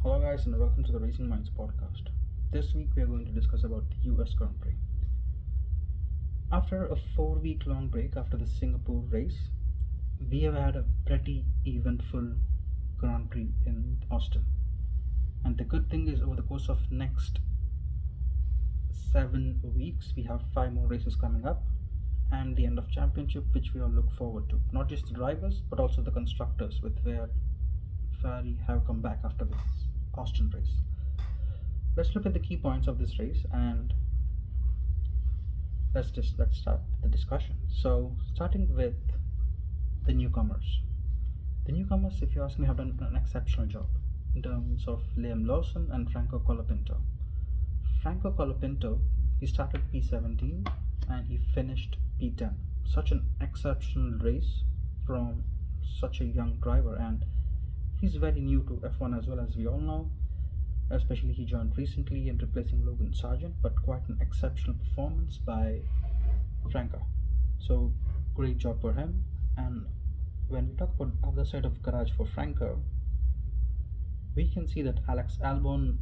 Hello guys and welcome to the Racing Minds podcast. This week we are going to discuss about the US Grand Prix. After a 4 week long break after the Singapore race, we have had a pretty eventful Grand Prix in Austin. And the good thing is over the course of next 7 weeks we have 5 more races coming up and the end of championship which we all look forward to. Not just the drivers but also the constructors with where Ferrari have come back after this Austin race. Let's look at the key points of this race and let's start the discussion. So starting with the newcomers. The newcomers, if you ask me, have done an exceptional job in terms of Liam Lawson and Franco Colapinto. Franco Colapinto, he started P17 and he finished P10. Such an exceptional race from such a young driver, and he's very new to F1 as well, as we all know. Especially he joined recently in replacing Logan Sargent, but quite an exceptional performance by Franco. So great job for him. And when we talk about the other side of the garage for Franco, we can see that Alex Albon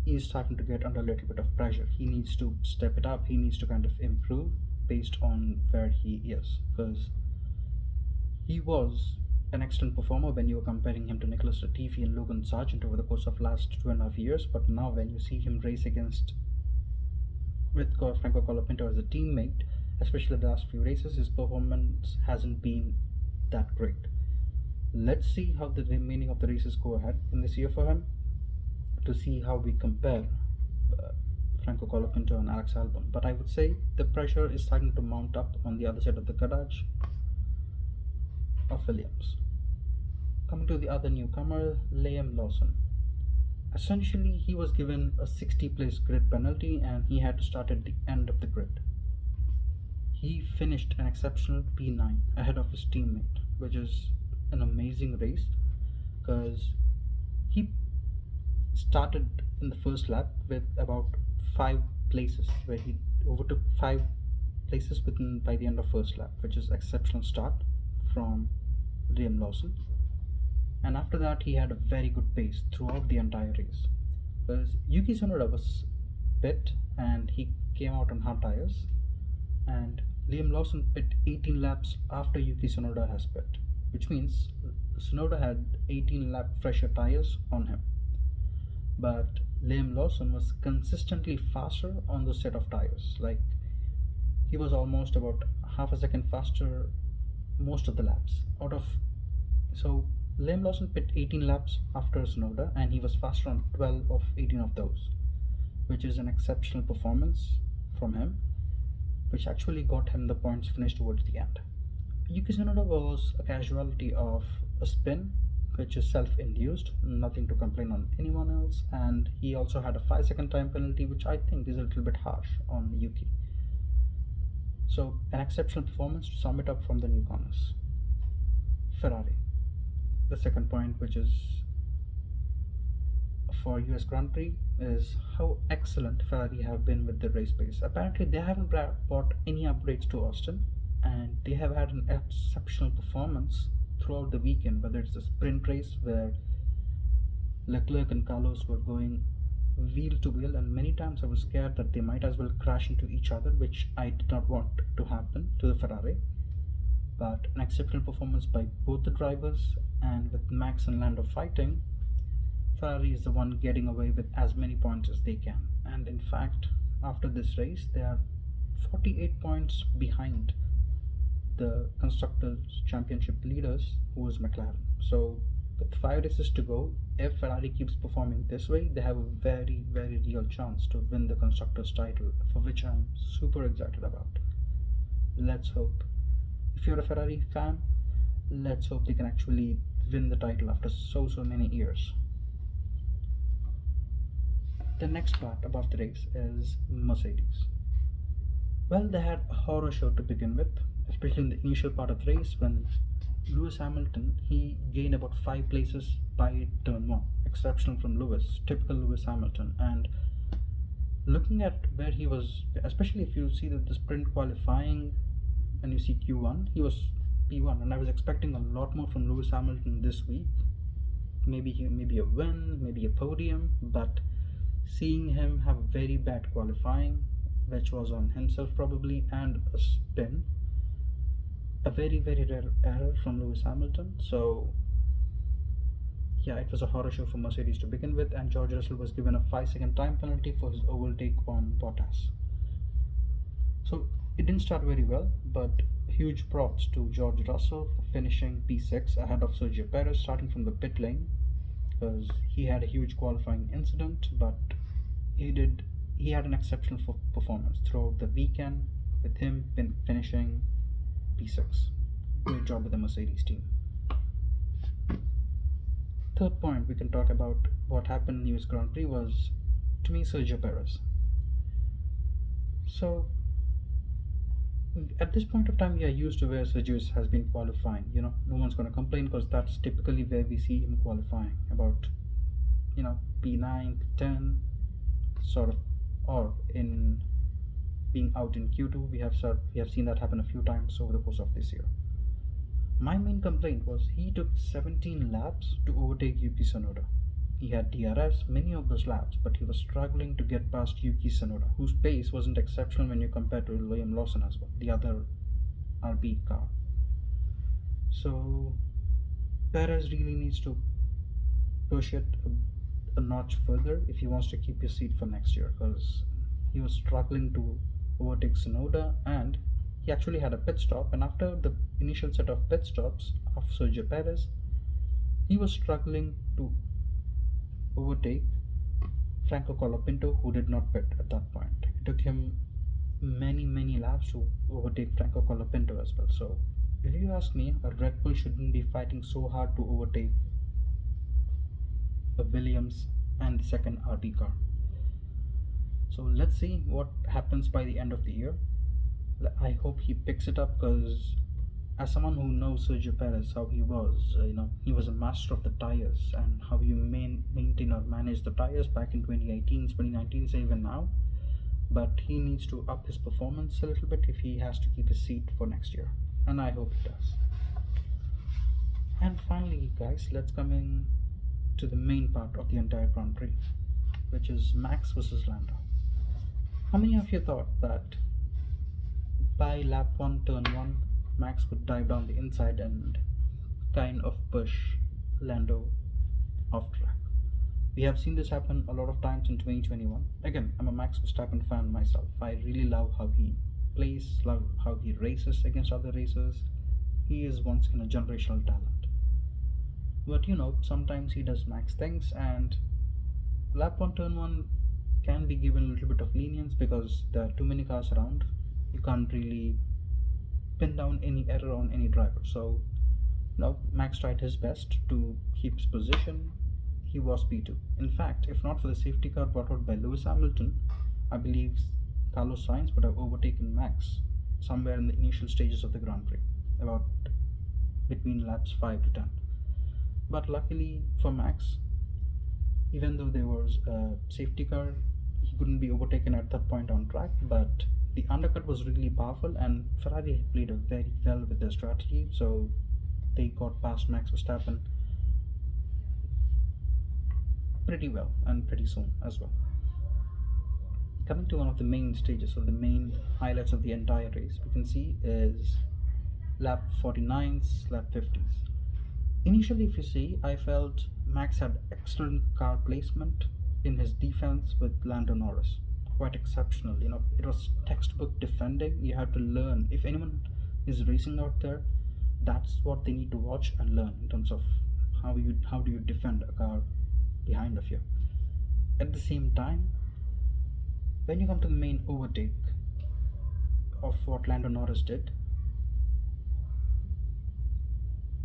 is starting to get under a little bit of pressure. He needs to step it up. He needs to kind of improve based on where he is, because he was an excellent performer when you were comparing him to Nicholas Latifi and Logan Sargent over the course of last 2.5 years. But now when you see him race against with Franco Colapinto as a teammate, especially the last few races, his performance hasn't been that great. Let's see how the remaining of the races go ahead in this year for him to see how we compare Franco Colapinto and Alex Albon. But I would say the pressure is starting to mount up on the other side of the garage of Williams. Coming to the other newcomer, Liam Lawson. Essentially, he was given a 60-place grid penalty and he had to start at the end of the grid. He finished an exceptional P9 ahead of his teammate, which is an amazing race because he started in the first lap with about 5 places, where he overtook 5 places by the end of first lap, which is exceptional start from Liam Lawson. And after that he had a very good pace throughout the entire race, because Yuki Tsunoda was pit and he came out on hard tires, and Liam Lawson pit 18 laps after Yuki Tsunoda has pit, which means Tsunoda had 18 lap fresher tires on him. But Liam Lawson was consistently faster on the set of tires. Like, he was almost about half a second faster most of the laps. So Liam Lawson pit 18 laps after Tsunoda and he was faster on 12 of 18 of those, which is an exceptional performance from him, which actually got him the points finished towards the end. Yuki Tsunoda was a casualty of a spin, which is self-induced, nothing to complain on anyone else, and he also had a 5-second time penalty, which I think is a little bit harsh on Yuki. So an exceptional performance to sum it up from the newcomers. Ferrari. The second point, which is for US Grand Prix, is how excellent Ferrari have been with the race pace. Apparently they haven't brought any upgrades to Austin and they have had an exceptional performance throughout the weekend, whether it's the sprint race where Leclerc and Carlos were going wheel to wheel, and many times I was scared that they might as well crash into each other, which I did not want to happen to the Ferrari. But an exceptional performance by both the drivers, and with Max and Lando fighting, Ferrari is the one getting away with as many points as they can. And in fact, after this race, they are 48 points behind the Constructors' Championship leaders, who was McLaren. So with 5 races to go, if Ferrari keeps performing this way, they have a very, very real chance to win the Constructors' title, for which I'm super excited about. Let's hope. If you're a Ferrari fan, let's hope they can actually win the title after so many years. The next part about the race is Mercedes. Well, they had a horror show to begin with, especially in the initial part of the race when Lewis Hamilton, he gained about 5 places by turn 1. Exceptional from Lewis, typical Lewis Hamilton. And looking at where he was, especially if you see that the sprint qualifying and you see Q1, he was P1, and I was expecting a lot more from Lewis Hamilton this week, maybe a win, maybe a podium, but seeing him have a very bad qualifying, which was on himself probably, and a spin, a very rare error from Lewis Hamilton. So yeah, it was a horror show for Mercedes to begin with, and George Russell was given a 5-second time penalty for his overtake on Bottas. So it didn't start very well, but huge props to George Russell for finishing P6 ahead of Sergio Perez starting from the pit lane, because he had a huge qualifying incident, but he did he had an exceptional performance throughout the weekend with him finishing P6. Great job with the Mercedes team. Third point we can talk about what happened in US Grand Prix was, to me, Sergio Perez. So at this point of time, we are used to where Sergio has been qualifying. No one's going to complain because that's typically where we see him qualifying, about P9, P10, sort of, or in being out in Q2. We have seen that happen a few times over the course of this year. My main complaint was he took 17 laps to overtake Yuki Tsunoda. He had DRS many of those laps, but he was struggling to get past Yuki Tsunoda, whose pace wasn't exceptional when you compare to Liam Lawson as well, the other RB car. So Perez really needs to push it a notch further if he wants to keep his seat for next year, because he was struggling to overtake Tsunoda, and he actually had a pit stop. And after the initial set of pit stops of Sergio Perez, he was struggling to overtake Franco Colapinto, who did not pit at that point. It took him many laps to overtake Franco Colapinto as well. So if you ask me, a Red Bull shouldn't be fighting so hard to overtake a Williams and the second RB car. So let's see what happens by the end of the year. I hope he picks it up, because as someone who knows Sergio Perez, how he was, he was a master of the tires and how you maintain or manage the tires back in 2018, 2019, say even now. But he needs to up his performance a little bit if he has to keep his seat for next year, and I hope he does. And finally, guys, let's come in to the main part of the entire Grand Prix, which is Max versus Lando. How many of you thought that by lap 1, turn 1, Max would dive down the inside and kind of push Lando off track? We have seen this happen a lot of times in 2021. Again, I'm a Max Verstappen fan myself. I really love how he plays, love how he races against other racers. He is once in a generational talent. But sometimes he does Max things, and lap 1, turn 1 can be given a little bit of lenience because there are too many cars around. You can't really pin down any error on any driver. So Max tried his best to keep his position. He was P2. In fact, if not for the safety car brought out by Lewis Hamilton, I believe Carlos Sainz would have overtaken Max somewhere in the initial stages of the Grand Prix, about between laps 5 to 10. But luckily for Max, even though there was a safety car, he couldn't be overtaken at that point on track. But the undercut was really powerful, and Ferrari played very well with their strategy, so they got past Max Verstappen pretty well and pretty soon as well. Coming to one of the main stages, or the main highlights of the entire race, we can see is lap 49s, lap 50s. Initially, if you see, I felt Max had excellent car placement in his defense with Lando Norris. Quite exceptional. It was textbook defending. You have to learn. If anyone is racing out there, that's what they need to watch and learn in terms of how do you defend a car behind of you. At the same time, when you come to the main overtake of what Lando Norris did,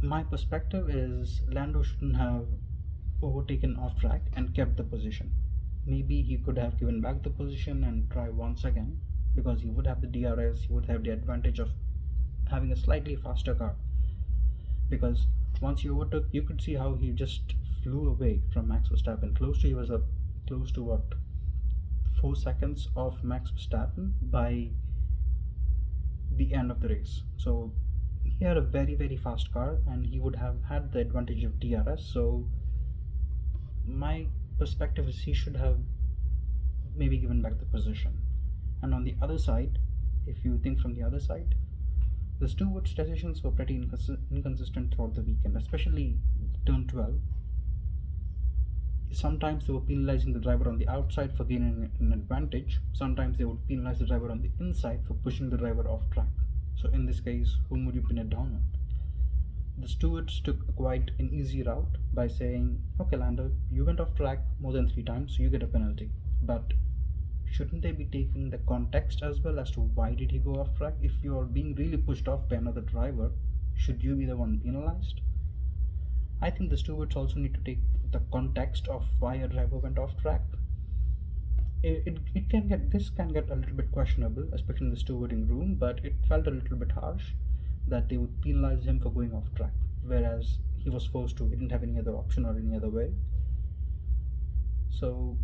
my perspective is Lando shouldn't have overtaken off track and kept the position. Maybe he could have given back the position and try once again, because he would have the DRS, he would have the advantage of having a slightly faster car. Because once he overtook, you could see how he just flew away from Max Verstappen. He was up close to what, 4 seconds off Max Verstappen by the end of the race. So he had a very fast car, and he would have had the advantage of DRS. So my perspective is he should have maybe given back the position. And on the other side, if you think from the other side, the stewards' decisions were pretty inconsistent throughout the weekend, especially turn 12. Sometimes they were penalizing the driver on the outside for gaining an advantage. Sometimes they would penalize the driver on the inside for pushing the driver off track. So in this case, whom would you pin it down on? The stewards took quite an easy route by saying, okay, Lando, you went off track more than 3 times, so you get a penalty. But shouldn't they be taking the context as well as to why did he go off track? If you are being really pushed off by another driver, should you be the one penalized? I think the stewards also need to take the context of why a driver went off track. It can get this can get a little bit questionable, especially in the stewarding room, but it felt a little bit harsh that they would penalize him for going off track, whereas he was forced to. He didn't have any other option or any other way. So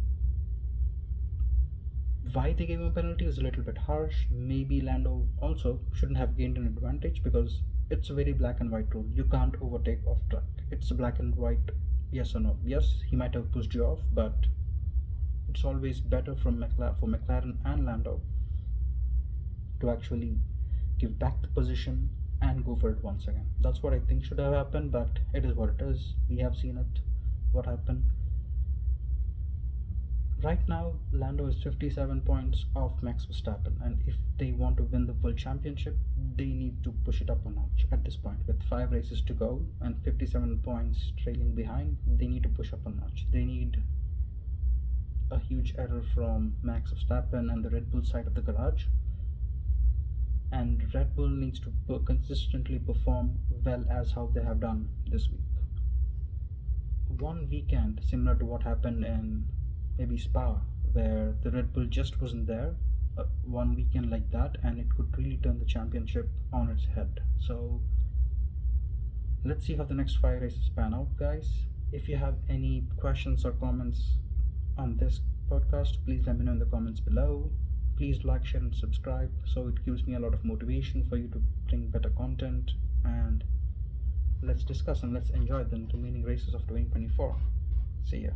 why they gave him a penalty is a little bit harsh. Maybe Lando also shouldn't have gained an advantage because it's a very black and white rule. You can't overtake off track. It's a black and white yes or no. Yes, he might have pushed you off, but it's always better for McLaren and Lando to actually give back the position and go for it once again. That's what I think should have happened, but it is what it is. We have seen it, what happened. Right now, Lando is 57 points off Max Verstappen, and if they want to win the World Championship, they need to push it up a notch at this point. With 5 races to go and 57 points trailing behind, they need to push up a notch. They need a huge error from Max Verstappen and the Red Bull side of the garage, and Red Bull needs to consistently perform well as how they have done this week. One weekend similar to what happened in maybe Spa, where the Red Bull just wasn't there, one weekend like that, and it could really turn the championship on its head. So let's see how the next 5 races pan out, guys. If you have any questions or comments on this podcast, please let me know in the comments below. Please like, share, and subscribe so it gives me a lot of motivation for you to bring better content. And let's discuss and let's enjoy the remaining races of 2024. See ya.